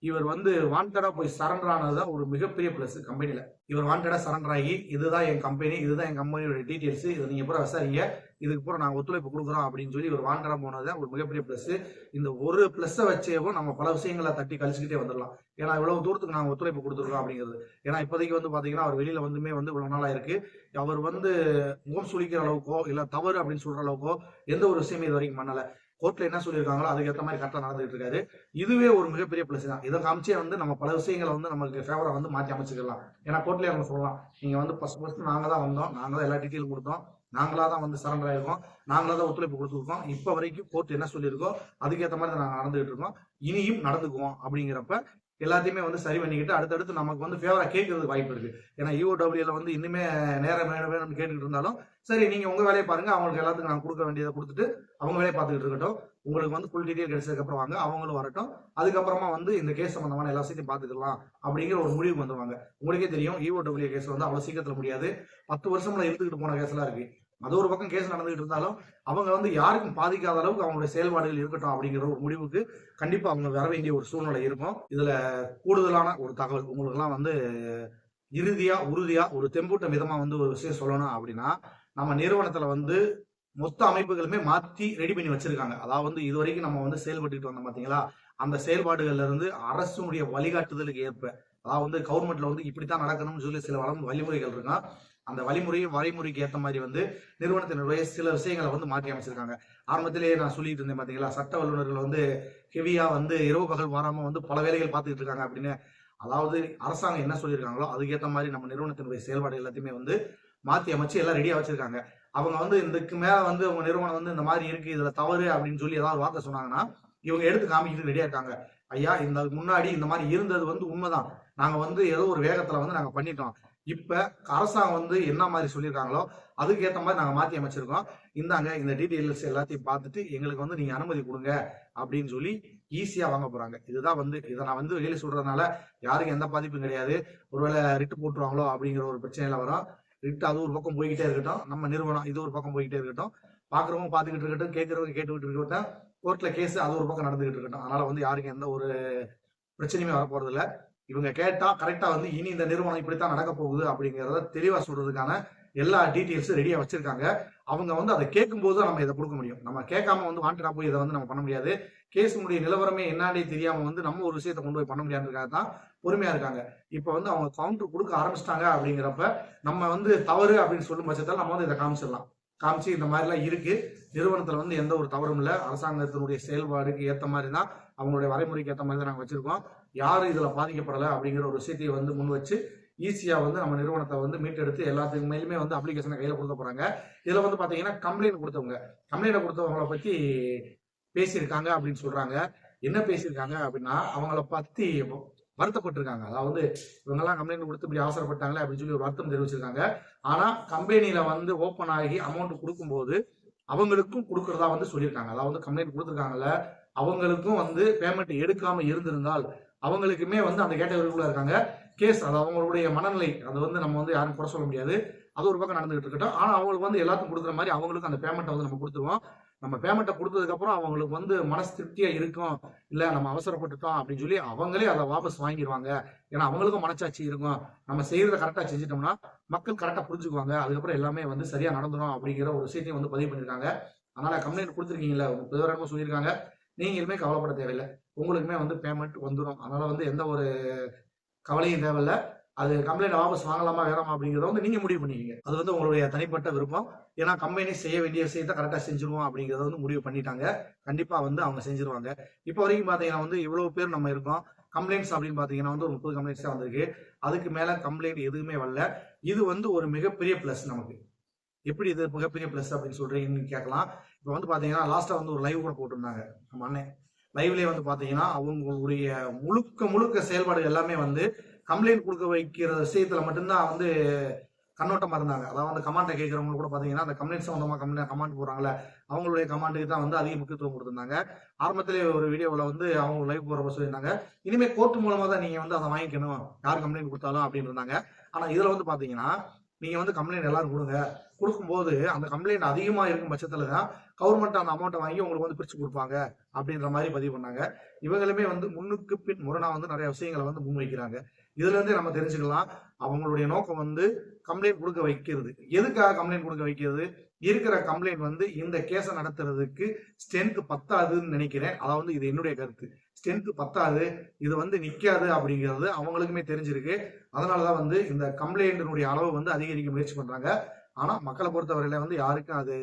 இவர் வந்து வாண்டடா போய் சரண்டர் ஆனதுதான் ஒரு மிகப்பெரிய பிளஸ் கம்பெனில. இவர் வாண்டடா சரண்டர் ஆகி இதுதான் என் கம்பெனி, இதுதான் என் கம்பெனியோட டீடைல்ஸ், இதை நீங்க பூரா விசாரிங்க, இதுக்கு பூரா நாங்க ஒத்துழைப்பு கொடுக்குறோம் அப்படின்னு சொல்லி இவர் வாண்டடா போனதுதான் ஒரு மிகப்பெரிய பிளஸ். இந்த ஒரு பிளஸ்ஸை வச்சேவும் நம்ம பல விஷயங்களை தட்டி கழிச்சுக்கிட்டே வந்துடலாம். ஏன்னா இவ்வளவு தூரத்துக்கு நாங்க ஒத்துழைப்பு கொடுத்துருக்கோம் அப்படிங்கிறது. ஏன்னா இப்போதைக்கு வந்து பாத்தீங்கன்னா அவர் வெளியில வந்துமே வந்து இவ்வளவு நாளா இருக்கு. அவர் வந்து முகம் சுளிக்கிற அளவுக்கோ இல்ல தவறு அப்படின்னு சொல்ற அளவுக்கோ எந்த ஒரு விஷயமே இது வரைக்கும் பண்ணல. கோர்ட்ல என்ன சொல்லியிருக்காங்களோ அதுக்கேற்ற மாதிரி கரெக்டா நடந்துட்டு இருக்காரு. இதுவே ஒரு மிகப்பெரிய பிளஸ் தான். இதை காமிச்சே வந்து நம்ம பல விஷயங்களை வந்து நமக்கு ஃபேவரா வந்து மாற்றி அமைச்சுக்கலாம். ஏன்னா கோர்ட்லயே அவங்க சொல்லலாம், நீங்க வந்து ஃபர்ஸ்ட் நாங்க தான் வந்தோம், நாங்க தான் எல்லா டீட்டெயில் கொடுத்தோம், நாங்களா தான் வந்து சரண்டர் ஆயிருக்கோம், நாங்களா தான் ஒத்துழைப்பு கொடுத்துருக்கோம், இப்ப வரைக்கும் கோர்ட் என்ன சொல்லியிருக்கோ அதுக்கேற்ற மாதிரி நாங்க நடந்துகிட்டு இருக்கோம், இனியும் நடந்துக்குவோம் அப்படிங்கிறப்ப எல்லாத்தையுமே வந்து சரி பண்ணிக்கிட்டு அடுத்தடுத்து நமக்கு வந்து ஃபேவரா கேட்கறதுக்கு வாய்ப்பு இருக்கு. ஏன்னா யூஓடபிள்யூல வந்து இன்னுமே நேரம் வேணும்னு கேட்டுக்கிட்டு இருந்தாலும் சரி நீங்க உங்க வேலையை பாருங்க, அவங்களுக்கு எல்லாத்துக்கும் நான் கொடுக்க வேண்டியதை கொடுத்துட்டு அவங்க வேலையை பார்த்துக்கிட்டு இருக்கட்டும், உங்களுக்கு வந்து ஃபுல் டீடைல் கிடைச்சதுக்கு அப்புறம் வாங்க, அவங்களும் வரட்டும், அதுக்கப்புறமா வந்து இந்த கேஸ் சம்பந்தமான எல்லா விஷயத்தையும் பார்த்துக்கலாம் அப்படிங்கிற ஒரு முடிவுக்கு வந்துருவாங்க. உங்களுக்கே தெரியும் யூஓடபிள்யூ கேஸ் வந்து அவ்வளவு சீக்கிரத்துல முடியாது. 10 வருஷம்ல இழுத்துக்கிட்டு போன கேஸ் எல்லாம் இருக்கு. அது ஒரு பக்கம் கேஸ் நடந்துகிட்டு இருந்தாலும் அவங்க வந்து யாருக்கும் பாதிக்காத அளவுக்கு அவங்களுடைய செயல்பாடுகள் இருக்கட்டும் அப்படிங்கிற ஒரு முடிவுக்கு கண்டிப்பா அவங்க வர வேண்டிய ஒரு சூழ்நிலை இருக்கும். இதுல கூடுதலான ஒரு தகவல் உங்களுக்கு எல்லாம் வந்து இறுதியா உறுதியா ஒரு தெம்பூட்டம் விதமா வந்து ஒரு விஷயம் சொல்லணும் அப்படின்னா, நம்ம நிறுவனத்துல வந்து மொத்த அமைப்புகளுமே மாத்தி ரெடி பண்ணி வச்சிருக்காங்க. அதாவது வந்து இதுவரைக்கும் நம்ம வந்து செயல்பட்டுக்கிட்டு வந்தோம் பாத்தீங்களா, அந்த செயல்பாடுகள்ல இருந்து அரசுடைய வழிகாட்டுதலுக்கு ஏற்ப, அதாவது வந்து கவர்மெண்ட்ல வந்து இப்படித்தான் நடக்கணும்னு சொல்லி சில வழிமுறைகள் இருக்கும். அந்த வழிமுறையும் வரைமுறைக்கு ஏற்ற மாதிரி வந்து நிறுவனத்தினுடைய சில விஷயங்களை வந்து மாற்றி அமைச்சிருக்காங்க. ஆரம்பத்திலேயே நான் சொல்லிட்டு இருந்தேன் பாத்தீங்களா, சட்ட வல்லுநர்கள் வந்து ஹெவியா வந்து இரவு பகல் வராம வந்து பல வேலைகள் பார்த்துக்கிட்டு இருக்காங்க அப்படின்னு. அதாவது அரசாங்கம் என்ன சொல்லியிருக்காங்களோ அதுக்கேற்ற மாதிரி நம்ம நிறுவனத்தினுடைய செயல்பாடு எல்லாத்தையுமே வந்து மாத்தி அமைச்சு எல்லாம் ரெடியா வச்சிருக்காங்க. அவங்க வந்து இதுக்கு மேல வந்து உங்க நிறுவனம் வந்து இந்த மாதிரி இருக்கு, இதுல தவறு அப்படின்னு சொல்லி ஏதாவது வார்த்தை சொன்னாங்கன்னா இவங்க எடுத்து காமிக்கிட்டு ரெடியா இருக்காங்க. ஐயா இந்த முன்னாடி இந்த மாதிரி இருந்தது வந்து உண்மைதான், நாங்க வந்து ஏதோ ஒரு வேகத்துல வந்து நாங்க பண்ணிட்டோம், இப்ப அரசாங்கம் வந்து என்ன மாதிரி சொல்லியிருக்காங்களோ அதுக்கு ஏத்த மாதிரி நாங்க மாத்தி அமைச்சிருக்கோம். இந்தாங்க இந்த டீடைல்ஸ் எல்லாத்தையும் பார்த்துட்டு எங்களுக்கு வந்து நீங்க அனுமதி கொடுங்க அப்படின்னு சொல்லி ஈஸியா வாங்க போறாங்க. இதுதான் வந்து இதை நான் வந்து வெளியில சொல்றதுனால யாருக்கும் எந்த பாதிப்பும் கிடையாது. ஒருவேளை ரிட்டு போட்டுருவாங்களோ அப்படிங்கிற ஒரு பிரச்சனையில வரும். ரிட்டு அது ஒரு பக்கம் போய்கிட்டே இருக்கட்டும், நம்ம நிறுவனம் இது ஒரு பக்கம் போய்கிட்டே இருக்கட்டும், பாக்குறவங்க பாத்துக்கிட்டு இருக்கட்டும், கேட்கறவங்க கேட்டுக்கிட்டு இருக்கட்டும், கோர்ட்ல கேஸ் அது ஒரு பக்கம் நடந்துகிட்டு இருக்கட்டும். அதனால வந்து யாருக்கும் எந்த ஒரு பிரச்சனையுமே வரப்போறது இல்ல. இவங்க கேட்டா கரெக்டா வந்து இனி இந்த நிறுவனம் இப்படித்தான் நடக்க போகுது அப்படிங்கறத தெளிவா சொல்றதுக்கான எல்லா டீட்டெயில்ஸும் ரெடியா வச்சிருக்காங்க. அவங்க வந்து அதை கேட்கும் போது நம்ம இதை கொடுக்க முடியும். நம்ம கேட்காம வந்து வாண்டடா போய் இதை வந்து நம்ம பண்ண முடியாது. கேஸுடைய நிலவரமே என்னாண்டே தெரியாம வந்து நம்ம ஒரு விஷயத்தை கொண்டு போய் பண்ண முடியாதுக்காக தான் பொறுமையா இருக்காங்க. இப்ப வந்து அவங்க கவுண்டர் கொடுக்க ஆரம்பிச்சிட்டாங்க அப்படிங்கிறப்ப நம்ம வந்து தவறு அப்படின்னு சொல்லும் பட்சத்தில் நம்ம வந்து இதை காமிச்சிடலாம். காமிச்சு இந்த மாதிரிலாம் இருக்கு, நிறுவனத்துல வந்து எந்த ஒரு தவறும் இல்லை, அரசாங்கத்தினுடைய செயல்பாடுக்கு ஏற்ற மாதிரி தான் அவங்களுடைய வரைமுறைக்கு ஏற்ற மாதிரி தான் நாங்கள் வச்சிருக்கோம், யாரும் இதுல பாதிக்கப்படலை அப்படிங்கிற ஒரு விஷயத்தை வந்து முன் வச்சு ஈஸியா வந்து நம்ம நிறுவனத்தை வந்து மீட்டெடுத்து எல்லாத்துக்கு மேலுமே வந்து அப்ளிகேஷனை கையில கொடுக்க போறாங்க. இதுல வந்து பாத்தீங்கன்னா கம்ப்ளைண்ட் கொடுத்தவங்களை பத்தி பேசியிருக்காங்க அப்படின்னு சொல்றாங்க. என்ன பேசியிருக்காங்க அப்படின்னா அவங்கள பத்தி வருத்தப்பட்டிருக்காங்க. அதாவது இவங்கெல்லாம் கம்ப்ளைண்ட் கொடுத்து இப்படி அவசரப்பட்டாங்களே அப்படின்னு சொல்லி ஒரு வருத்தம் தெரிவிச்சிருக்காங்க. ஆனா கம்பெனியில வந்து ஓப்பன் ஆகி அமௌண்ட் கொடுக்கும்போது அவங்களுக்கும் கொடுக்கறதா வந்து சொல்லியிருக்காங்க. அதாவது கம்ப்ளைண்ட் கொடுத்துருக்காங்கல்ல, அவங்களுக்கும் வந்து பேமெண்ட் எடுக்காம இருந்திருந்தால் அவங்களுக்குமே வந்து அந்த கேட்டகரிக்குள்ள இருக்காங்க. கேஸ் அது அவங்களுடைய மனநிலை, அது வந்து நம்ம வந்து யாரும் குறை சொல்ல முடியாது. அது ஒரு பக்கம் நடந்துகிட்டு இருக்கட்டும். ஆனா அவங்களுக்கு வந்து எல்லாத்துக்கும் கொடுக்குற மாதிரி அவங்களுக்கு அந்த பேமெண்ட்டை வந்து நம்ம கொடுத்துருவோம். நம்ம பேமெண்ட்டை கொடுத்ததுக்கு அப்புறம் அவங்களுக்கு வந்து மனசு திருப்தியா இருக்கும், இல்ல நம்ம அவசரப்பட்டுட்டோம் அப்படின்னு சொல்லி அவங்களே அதை வாபஸ் வாங்கிடுவாங்க. ஏன்னா அவங்களுக்கும் மனச்சாட்சி இருக்கும். நம்ம செய்யறத கரெக்டா செஞ்சுட்டோம்னா மக்கள் கரெக்டா புரிஞ்சுக்குவாங்க, அதுக்கப்புறம் எல்லாமே வந்து சரியா நடந்துடும் அப்படிங்கிற ஒரு விஷயத்தையும் வந்து பதிவு பண்ணிருக்காங்க. அதனால கம்ப்ளைண்ட் கொடுத்துருக்கீங்களா, 30 வருடமா சொல்லியிருக்காங்க, நீங்களுமே கவலைப்பட தேவையில்லை, உங்களுக்குமே வந்து பேமெண்ட் வந்துடும். அதனால வந்து எந்த ஒரு கவலையும் தேவையில்லை. அது கம்ப்ளைண்ட் வாபஸ் வாங்கலாமா வேணாமா அப்படிங்கிறத வந்து நீங்க முடிவு பண்ணிக்கீங்க. அது வந்து உங்களுடைய தனிப்பட்ட விருப்பம். ஏன்னா கம்பெனி செய்ய வேண்டிய விஷயத்த கரெக்டா செஞ்சிருவோம் அப்படிங்கறத வந்து முடிவு பண்ணிட்டாங்க. கண்டிப்பா வந்து அவங்க செஞ்சிருவாங்க. இப்போ வரைக்கும் பாத்தீங்கன்னா வந்து இவ்வளவு பேர் நம்ம இருக்கோம். கம்ப்ளைண்ட்ஸ் அப்படின்னு பாத்தீங்கன்னா வந்து ஒரு 30 கம்ப்ளைண்ட்ஸ் தான் வந்திருக்கு. அதுக்கு மேல கம்ப்ளைண்ட் எதுவுமே வரல. இது வந்து ஒரு மிகப்பெரிய பிளஸ் நமக்கு. எப்படி இது மிகப்பெரிய பிளஸ் அப்படின்னு சொல்றீங்கன்னு கேட்கலாம். இப்போ வந்து பாத்தீங்கன்னா லாஸ்டா வந்து ஒரு லைவ் கூட போட்டிருந்தாங்க நம்ம அண்ணன். லைவ்லயே வந்து பாத்தீங்கன்னா அவங்களுடைய முழுக்க செயல்பாடு எல்லாமே வந்து கம்ப்ளைண்ட் கொடுக்க வைக்கிற விஷயத்துல மட்டும்தான் வந்து கண்ணோட்டமா இருந்தாங்க. அதாவது அந்த கமாண்டை கேட்கறவங்க கூட பாத்தீங்கன்னா அந்த கம்ப்ளைண்ட் சம்பந்தமா கமாண்ட் போடுறாங்கல்ல, அவங்களுடைய கமாண்டுக்கு தான் வந்து அதிக முக்கியத்துவம் கொடுத்திருந்தாங்க. ஆரம்பத்திலே ஒரு வீடியோவில் வந்து அவங்க லைவ் போறப்ப சொல்லியிருந்தாங்க, இனிமே கோர்ட் மூலமா தான் நீங்க வந்து அதை வாங்கிக்கணும், யார் கம்ப்ளைண்ட் கொடுத்தாலும் அப்படின்னு இருந்தாங்க. ஆனா இதுல வந்து பாத்தீங்கன்னா நீங்க வந்து கம்ப்ளைண்ட் எல்லாரும் கொடுங்க, கொடுக்கும்போது அந்த கம்ப்ளைண்ட் அதிகமா இருக்கும் பட்சத்துல தான் கவர்மெண்ட் அந்த அமௌண்ட்டை வாங்கி உங்களுக்கு வந்து பிரிச்சு கொடுப்பாங்க அப்படின்ற மாதிரி பதிவு பண்ணாங்க. இவங்களுமே வந்து முன்னுக்கு பின் முரணா வந்து நிறைய விஷயங்களை வந்து முன்வைக்கிறாங்க. இதுல இருந்தே நம்ம தெரிஞ்சுக்கலாம் அவங்களுடைய நோக்கம் வந்து கம்ப்ளைண்ட் கொடுக்க வைக்கிறது. எதுக்காக கம்ப்ளைண்ட் கொடுக்க வைக்கிறது? இருக்கிற கம்ப்ளைண்ட் வந்து இந்த கேஸை நடத்துறதுக்கு ஸ்ட்ரென்த் பத்தாதுன்னு நினைக்கிறேன். அதாவது இது என்னுடைய கருத்து, ஸ்ட்ரென்த் பத்தாது, இது வந்து நிக்காது அப்படிங்கிறது அவங்களுக்குமே தெரிஞ்சிருக்கு. அதனாலதான் வந்து இந்த கம்ப்ளைண்டினுடைய அளவு வந்து அதிகரிக்க முயற்சி பண்றாங்க. ஆனா மக்களை பொறுத்தவரையில வந்து யாருக்கும் அது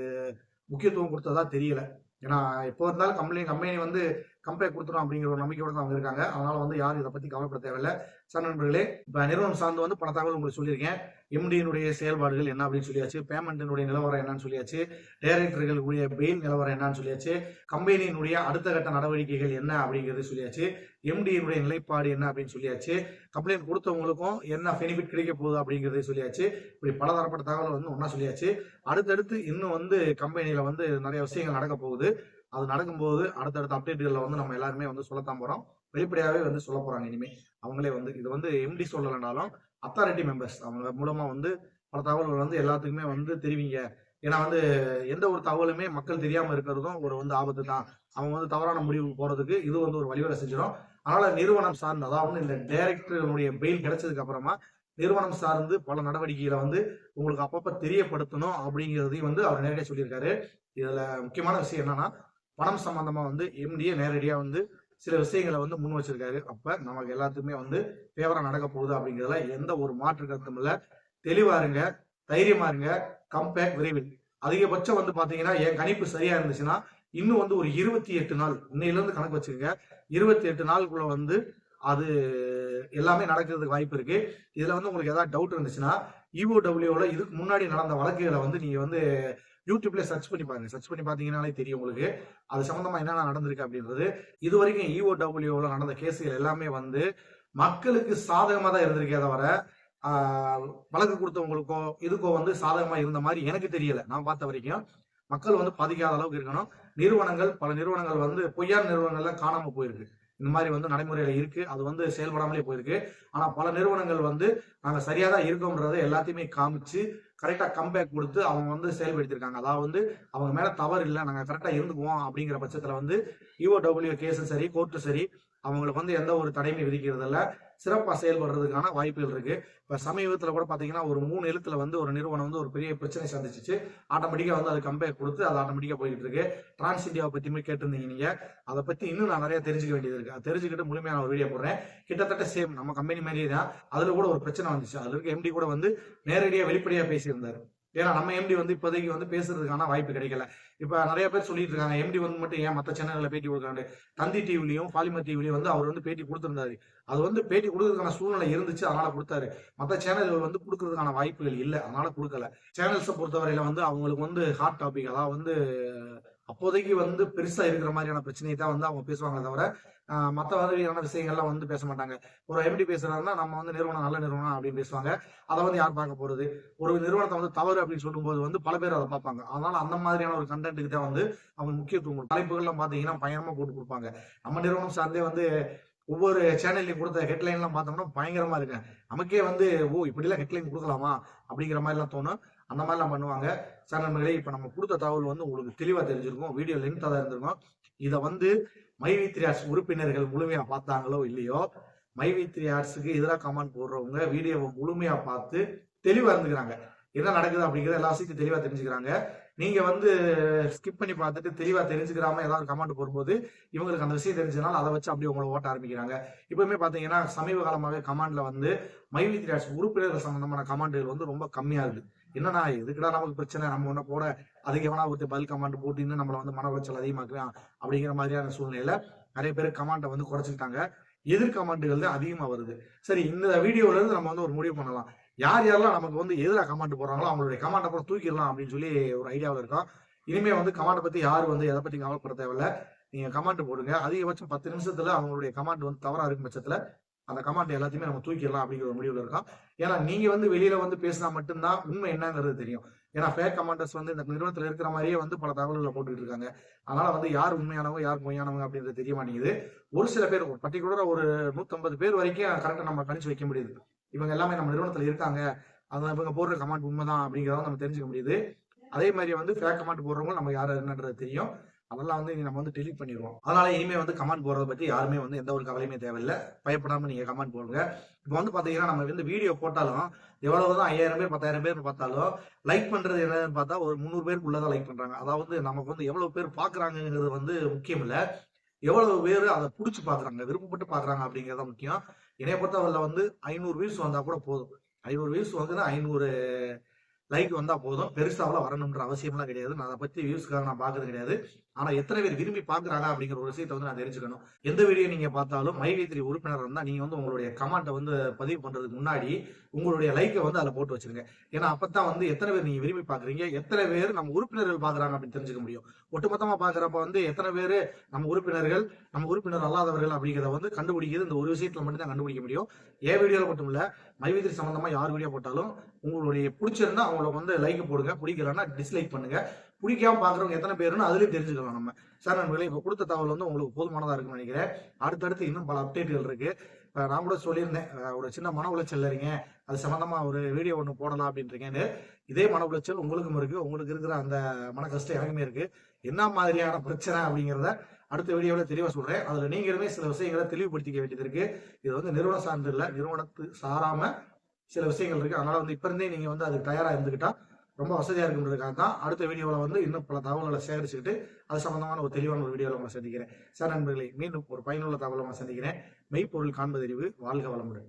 முக்கியத்துவம் கொடுத்ததா தெரியல. ஏன்னா எப்போ இருந்தாலும் கம்பெனி வந்து கம்பேர் கொடுத்துரும் அப்படிங்கிற ஒரு நம்பிக்கையோட தான் அவங்க இருக்காங்க. அதனால வந்து யாரும் இதை பத்தி கவலைப்பட தேவையில்லை. சார் நண்பர்களே, இப்ப நிறுவனம் சார்ந்து வந்து பல தகவல் உங்களுக்கு சொல்லியிருக்கேன். எம்டியினுடைய செயல்பாடுகள் என்ன அப்படின்னு சொல்லியாச்சு, பேமெண்ட்டினுடைய நிலவரம் என்னன்னு சொல்லியாச்சு, டைரக்டர்களுடைய பெயில் நிலவரம் என்னன்னு சொல்லியாச்சு, கம்பெனியினுடைய அடுத்த கட்ட நடவடிக்கைகள் என்ன அப்படிங்கிறது சொல்லியாச்சு, எம்டியினுடைய நிலைப்பாடு என்ன அப்படின்னு சொல்லியாச்சு, கம்ப்ளைண்ட் கொடுத்தவங்களுக்கும் என்ன பெனிஃபிட் கிடைக்க போகுது அப்படிங்கிறத சொல்லியாச்சு. இப்படி பல தரப்பட்ட தகவல் வந்து ஒன்னா சொல்லியாச்சு. அடுத்தடுத்து இன்னும் வந்து கம்பெனியில வந்து நிறைய விஷயங்கள் நடக்க போகுது. அது நடக்கும்போது அடுத்தடுத்த அப்டேட்டுகளில் வந்து நம்ம எல்லாருமே வந்து சொல்லத்தான் போறோம். வெளிப்படையாவே வந்து சொல்ல போறாங்க இனிமே. அவங்களே வந்து இது வந்து எம்டி சொல்லலைனாலும் அத்தாரிட்டி மெம்பர்ஸ் அவங்க மூலமா வந்து பல தகவல்கள் வந்து எல்லாத்துக்குமே வந்து தெரிவிங்க. ஏன்னா வந்து எந்த ஒரு தகவலுமே மக்கள் தெரியாம இருக்கிறதும் ஒரு வந்து ஆபத்து தான். அவங்க வந்து தவறான முடிவு போறதுக்கு இது வந்து ஒரு வழிவகை செஞ்சிடும். அதனால நிறுவனம் சார்ந்து, அதாவது இந்த டைரக்டருடைய பெயில் கிடைச்சதுக்கு அப்புறமா நிறுவனம் சார்ந்து பல நடவடிக்கைகளை வந்து உங்களுக்கு அப்பப்ப தெரியப்படுத்தணும் அப்படிங்கிறதையும் வந்து அவர் நேரடியாக சொல்லியிருக்காரு. இதுல முக்கியமான விஷயம் என்னன்னா, பணம் சம்பந்தமா வந்து எம்டிஏ நேரடியா வந்து சில விஷயங்களை வந்து முன் வச்சிருக்காரு. அப்ப நமக்கு எல்லாத்துக்குமே வந்து ஃபேவரா நடக்க போகுது அப்படிங்கிறதுல எந்த ஒரு மாற்று கருத்தும் இல்ல. தெளிவா இருங்க, தைரியமா இருங்க, கம்பேக் விரைவில். அதிகபட்சம் வந்து பாத்தீங்கன்னா என் கணிப்பு சரியா இருந்துச்சுன்னா இன்னும் வந்து ஒரு 28 நாள், இன்னையில இருந்து கணக்கு வச்சுக்கோங்க, 28 நாளுக்குள்ள வந்து அது எல்லாமே நடக்கிறதுக்கு வாய்ப்பு இருக்கு. இதுல வந்து உங்களுக்கு ஏதாவது டவுட் இருந்துச்சுன்னா இஓடபிள்யூல இதுக்கு முன்னாடி நடந்த வழக்குகளை வந்து நீங்க வந்து யூடியூப்ல சர்ச் பண்ணி பாருங்க. சர்ச் பண்ணி பாத்தீங்கன்னாலே தெரியும் உங்களுக்கு அது சம்பந்தமா என்னென்ன நடந்திருக்கு அப்படின்றது. இது வரைக்கும் இஓடபிள்யூல நடந்த கேஸுகள் எல்லாமே வந்து மக்களுக்கு சாதகமா தான் இருந்திருக்கே தவிர வழக்கு கொடுத்தவங்களுக்கோ இதுக்கோ வந்து சாதகமா இருந்த மாதிரி எனக்கு தெரியல. நான் பார்த்த வரைக்கும் மக்கள் வந்து பாதிக்காத அளவுக்கு இருக்கணும். நிறுவனங்கள், பல நிறுவனங்கள் வந்து பொய்யான நிறுவனங்கள்லாம் காணாம போயிருக்கு. இந்த மாதிரி வந்து நடைமுறையில இருக்கு. அது வந்து செயல்படாமலே போயிருக்கு. ஆனா பல நிறுவனங்கள் வந்து நாங்க சரியா தான் இருக்கோம்ன்றத எல்லாத்தையுமே காமிச்சு கரெக்டா கம்பேக் கொடுத்து அவங்க வந்து செயல்படுத்திருக்காங்க. அதாவது வந்து அவங்க மேல தவறு இல்லை, நாங்க கரெக்டா இருந்துக்குவோம் அப்படிங்கிற பட்சத்துல வந்து EOW கேஸும் சரி, கோர்ட்டும் சரி, அவங்களுக்கு வந்து எந்த ஒரு தடையுமே விதிக்கிறது இல்ல. சிறப்பா செயல்படுறதுக்கான வாய்ப்புகள் இருக்கு. இப்ப சமீபத்துல கூட பாத்தீங்கன்னா ஒரு 3 எழுத்துல வந்து ஒரு நிறுவனம் வந்து ஒரு பெரிய பிரச்சனை சந்திச்சிச்சு. ஆட்டோமேட்டிக்கா வந்து அது கம்பேர் கொடுத்து அது ஆட்டோமேட்டிக்கா போயிட்டு இருக்கு. டிரான்ஸ் இந்தியாவை பத்தியுமே கேட்டிருந்தீங்க நீங்க. அதை பத்தி இன்னும் நான் நிறைய தெரிஞ்சுக்க வேண்டியது இருக்கு. அதை தெரிஞ்சுக்கிட்டு முழுமையான ஒரு வீடியோ போடுறேன். கிட்டத்தட்ட சேம் நம்ம கம்பெனி மாதிரியே தான். அதுல கூட ஒரு பிரச்சனை வந்துச்சு. அதுல இருக்க MD கூட வந்து நேரடியா வெளிப்படையா பேசியிருந்தாரு. ஏன்னா நம்ம MD வந்து இப்போதைக்கு வந்து பேசுறதுக்கான வாய்ப்பு கிடைக்கல. இப்ப நிறைய பேர் சொல்லிட்டு இருக்காங்க MD வந்து மட்டும் ஏன் மற்ற சேனல்ல பேட்டி கொடுக்காண்டு. தந்தி டிவிலையும் பாலிமர் டிவிலையும் வந்து அவர் வந்து பேட்டி கொடுத்திருந்தாரு. அது வந்து பேட்டி கொடுக்கறதுக்கான சூழ்நிலை இருந்துச்சு, அதனால கொடுத்தாரு. மற்ற சேனல்கள் வந்து கொடுக்கறதுக்கான வாய்ப்புகள் இல்லை, அதனால கொடுக்கல. சேனல்ஸை பொறுத்தவரையில வந்து அவங்களுக்கு வந்து ஹாட் டாபிக், அதாவது வந்து அப்போதைக்கு வந்து பெருசா இருக்கிற மாதிரியான பிரச்சனையை தான் வந்து அவங்க பேசுவாங்க தவிர மற்ற மாதிரியான விஷயங்கள்லாம் வந்து பேச மாட்டாங்க. ஒரு MD பேசுறாருன்னா நம்ம வந்து நிறுவனம் நல்ல நிறுவனம் அப்படின்னு பேசுவாங்க. அதை வந்து யார் பார்க்க போறது? ஒரு நிறுவனத்தை வந்து தவறு அப்படின்னு சொல்லும்போது வந்து பல பேர் அதை பார்ப்பாங்க. அதனால அந்த மாதிரியான ஒரு கண்டென்ட்டுக்கு தான் வந்து அவங்க முக்கியத்துவம். தலைப்புகள்லாம் பாத்தீங்கன்னா பயங்கரமா போட்டு கொடுப்பாங்க. நம்ம நிறுவனம் சார்ந்தே வந்து ஒவ்வொரு சேனல்லையும் கொடுத்த ஹெட்லைன் எல்லாம் பார்த்தோம்னா பயங்கரமா இருக்கு. நமக்கே வந்து இப்படிலாம் ஹெட்லைன் கொடுக்கலாமா அப்படிங்கிற மாதிரி எல்லாம் தோணும். அந்த மாதிரிலாம் பண்ணுவாங்க. சேனல்களே இப்ப நம்ம கொடுத்த தகவல் வந்து உங்களுக்கு தெளிவா தெரிஞ்சிருக்கும். வீடியோ லென்த்தா தான் இருந்திருக்கும். இதை வந்து மைவி3 ஆர்ட்ஸ் உறுப்பினர்கள் முழுமையா பார்த்தாங்களோ இல்லையோ, மைவி3 ஆர்ட்ஸுக்கு எதிராக கமெண்ட் போடுறவங்க வீடியோவை முழுமையா பார்த்து தெளிவா இருந்துக்கிறாங்க. என்ன நடக்குது அப்படிங்கிறத எல்லா விஷயத்தையும் தெளிவா தெரிஞ்சுக்கிறாங்க. நீங்க வந்து ஸ்கிப் பண்ணி பார்த்துட்டு தெளிவா தெரிஞ்சுக்கிறாம ஏதாவது கமெண்ட் போடும்போது இவங்களுக்கு அந்த விஷயம் தெரிஞ்சதுனால அதை வச்சு அப்படியே உங்களை ஓட்ட ஆரம்பிக்கிறாங்க. இப்பவுமே பாத்தீங்கன்னா சமீப காலமாவே கமெண்ட்ல வந்து மைவி3 ஆர்ட்ஸ் உறுப்பினர்கள் சம்பந்தமான கமெண்ட்கள் வந்து ரொம்ப கம்மியா இருக்கு. என்னன்னா எதுக்குடா நமக்கு பிரச்சனை, நம்ம ஒண்ணு போட அதுக்கு எவனா ஒருத்தர் பதில் கமெண்ட் போட்டு இன்னும் நம்மள வந்து மன உளைச்சல் அதிகமாக்குறான் அப்படிங்கிற மாதிரியான சூழ்நிலையில நிறைய பேர் கமெண்ட்டை வந்து குறைச்சிக்கிட்டாங்க. எதிர் கமெண்ட்டுகள் தான் அதிகமா வருது. சரி, இந்த வீடியோல இருந்து நம்ம வந்து ஒரு முடிவு பண்ணலாம். யார் யாரெல்லாம் நமக்கு வந்து எதிராக கமெண்ட் போடுறாங்களோ அவங்களுடைய கமெண்ட் அப்புறம் தூக்கிடலாம் அப்படின்னு சொல்லி ஒரு ஐடியாவில் இருக்கோம். இனிமே வந்து கமெண்ட் பத்தி யாரும் வந்து எதை பத்தி கவலைப்பட தேவையில்ல. நீங்க கமெண்ட் போடுங்க. அதிகபட்சம் 10 நிமிஷத்துல அவங்களுடைய கமெண்ட் வந்து தவறா இருக்கும் பட்சத்துல அந்த கமெண்ட் எல்லாத்தையுமே நம்ம தூக்கிடலாம் அப்படிங்கிற ஒரு முடிவுல இருக்கோம். ஏன்னா நீங்க வந்து வெளியில வந்து பேசினா மட்டும்தான் உண்மை என்னங்கிறது தெரியும். ஏன்னா ஃபேக் கமெண்டர்ஸ் வந்து இந்த நிறுவனத்துல இருக்கிற மாதிரியே வந்து பல தகவல்களை போட்டுட்டு இருக்காங்க. அதனால வந்து யார் உண்மையானவங்க யார் பொய்யானவங்க அப்படின்றது தெரிய மாட்டேங்குது. ஒரு சில பேர் ஒரு பர்டிகுலரா ஒரு 150 பேர் வரைக்கும் கரெக்டா நம்ம கணிச்சு வைக்க முடியுது. இவங்க எல்லாமே நம்ம நிறுவனத்துல இருக்காங்க, அதான் இவங்க போடுற கமெண்ட் உண்மைதான் அப்படிங்கிறத நம்ம தெரிஞ்சுக்க முடியுது. அதே மாதிரி வந்து ஃபேக் கமெண்ட் போடுறவங்க நம்ம யாரு என்னன்றது தெரியும். அதெல்லாம் வந்து நம்ம வந்து டெலிட் பண்ணிடுவோம். அதனால இனிமே வந்து கமெண்ட் போடுறத பத்தி யாருமே வந்து எந்த ஒரு கவலையுமே தேவையில்லை. பயப்படாம நீங்க கமெண்ட் போடுங்க. இப்போ வந்து பாத்தீங்கன்னா நம்ம வந்து வீடியோ போட்டாலும் எவ்வளவுதான் 5000 பேர் 10,000 பேர் பார்த்தாலும் லைக் பண்றது என்னன்னு பார்த்தா ஒரு 300 பேருக்குள்ளதான் லைக் பண்றாங்க. அதாவது நமக்கு வந்து எவ்வளவு பேர் பாக்குறாங்கிறது வந்து முக்கியம் இல்ல, எவ்வளவு பேர் அதை புடிச்சு பாக்குறாங்க, விருப்பப்பட்டு பாக்குறாங்க அப்படிங்கறத முக்கியம். என்னைய பொறுத்தவரையில வந்து 500 வியூஸ் வந்தா கூட போதும். 500 வியூஸ் வந்து 500 லைக் வந்தா போதும். பெருசாவெல்லாம் வரணும்ன்ற அவசியம்லாம் கிடையாது. நான் அதை பத்தி வியூஸ்க்காக நான் பாக்குறது கிடையாது. ஆனா எத்தனை பேர் விரும்பி பாக்குறாங்க அப்படிங்கிற ஒரு விஷயத்தை வந்து நான் தெரிஞ்சுக்கணும். எந்த வீடியோ நீங்க பார்த்தாலும் மைவி3 உறுப்பினர் இருந்தா நீங்க வந்து உங்களுடைய கமெண்ட்டை வந்து பதிவு பண்றதுக்கு முன்னாடி உங்களுடைய லைக்கை வந்து அதில் போட்டு வச்சிருங்க. ஏன்னா அப்பதான் வந்து எத்தனை பேர் நீங்க விரும்பி பாக்குறீங்க, எத்தனை பேர் நம்ம உறுப்பினர்கள் பாக்குறாங்க அப்படின்னு தெரிஞ்சுக்க முடியும். ஒட்டுமொத்தமா பாக்குறப்ப வந்து எத்தனை பேர் நம்ம உறுப்பினர்கள் நம்ம உறுப்பினர் அல்லாதவர்கள் அப்படிங்கிறத வந்து கண்டுபிடிக்கிறது இந்த ஒரு விஷயத்துல மட்டும் தான் கண்டுபிடிக்க முடியும். என் வீடியோல மட்டும் இல்ல, மைவி3 சம்பந்தமா யார் வீடியோ போட்டாலும் உங்களுடைய பிடிச்சிருந்தா அவங்களுக்கு வந்து லைக் போடுங்க, பிடிக்கலன்னா டிஸ்லைக் பண்ணுங்க. பிடிக்காம பாக்குறவங்க எத்தனை பேருன்னு அதுலயும் தெரிஞ்சுக்கலாம் நம்ம. சார் நண்பர்களே, இப்ப கொடுத்த தகவல் வந்து உங்களுக்கு போதுமானதா இருக்குன்னு நினைக்கிறேன். அடுத்தடுத்து இன்னும் பல அப்டேட்டுகள் இருக்கு. நான் கூட சொல்லியிருந்தேன், ஒரு சின்ன மன உளைச்சல் இருங்க, அது சம்பந்தமா ஒரு வீடியோ ஒன்று போடலாம் அப்படின்றீங்கன்னு. இதே மன உளைச்சல் உங்களுக்கும் இருக்கு, உங்களுக்கு இருக்கிற அந்த மன கஷ்டம் எனக்குமே இருக்கு. என்ன மாதிரியான பிரச்சனை அப்படிங்கிறத அடுத்த வீடியோவில் தெளிவாக சொல்றேன். அதுல நீங்களுமே சில விஷயங்களை தெளிவுபடுத்திக்க வேண்டியது இருக்கு. இது வந்து நிறுவனம் சார்ந்து இல்லை, நிறுவனத்து சாராம சில விஷயங்கள் இருக்கு. அதனால வந்து இப்ப இருந்தே நீங்க வந்து அதுக்கு தயாரா இருந்துக்கிட்டா ரொம்ப வசதியா இருக்குன்றதுக்காக தான் அடுத்த வீடியோவில் வந்து இன்னும் பல தகவல்களை சேகரிச்சுக்கிட்டு அது சம்பந்தமான ஒரு தெளிவான ஒரு வீடியோவில் உங்களை சந்திக்கிறேன். சார் நண்பர்களே, மீண்டும் ஒரு பயனுள்ள தகவலை உங்களை சந்திக்கிறேன். மெய்ப்பொருள் காண்பதறிவு. வாழ்க வளமுடன்.